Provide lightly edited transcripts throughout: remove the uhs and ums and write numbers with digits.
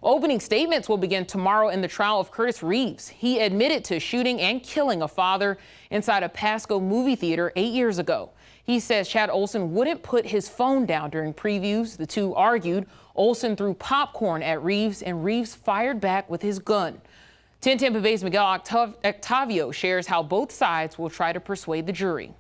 Opening statements will begin tomorrow in the trial of Curtis Reeves. He admitted to shooting and killing a father inside a Pasco movie theater 8 years ago. He says Chad Olson wouldn't put his phone down during previews. The two argued. Olson threw popcorn at Reeves, and Reeves fired back with his gun. 10 Tampa Bay's Miguel Octavio shares how both sides will try to persuade the jury.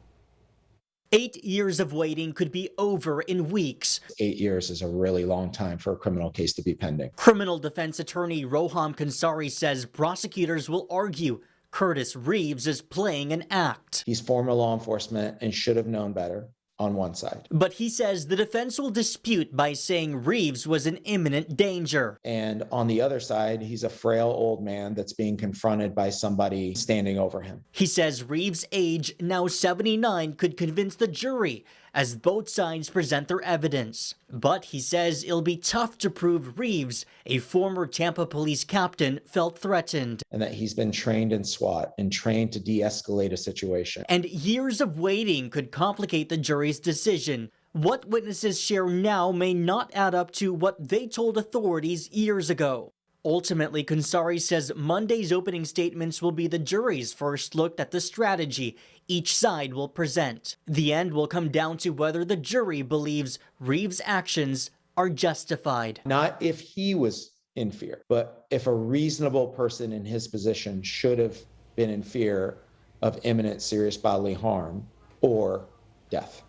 8 years of waiting could be over in weeks. 8 years is a really long time for a criminal case to be pending. Criminal defense attorney Rohom Khonsari says prosecutors will argue Curtis Reeves is playing an act. He's former law enforcement and should have known better on one side. But he says the defense will dispute by saying Reeves was in imminent danger. And on the other side, he's a frail old man that's being confronted by somebody standing over him. He says Reeves' age, now 79, could convince the jury as both sides present their evidence. But he says it'll be tough to prove Reeves, a former Tampa police captain, felt threatened. And that he's been trained in SWAT and trained to de-escalate a situation. And years of waiting could complicate the jury's decision. What witnesses share now may not add up to what they told authorities years ago. Ultimately, Khonsari says Monday's opening statements will be the jury's first look at the strategy each side will present. The end will come down to whether the jury believes Reeves' actions are justified. Not if he was in fear, but if a reasonable person in his position should have been in fear of imminent serious bodily harm or death.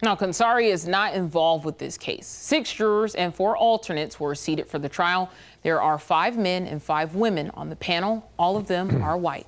Now, Khonsari is not involved with this case. 6 jurors and 4 alternates were seated for the trial. There are 5 men and 5 women on the panel. All of them are white.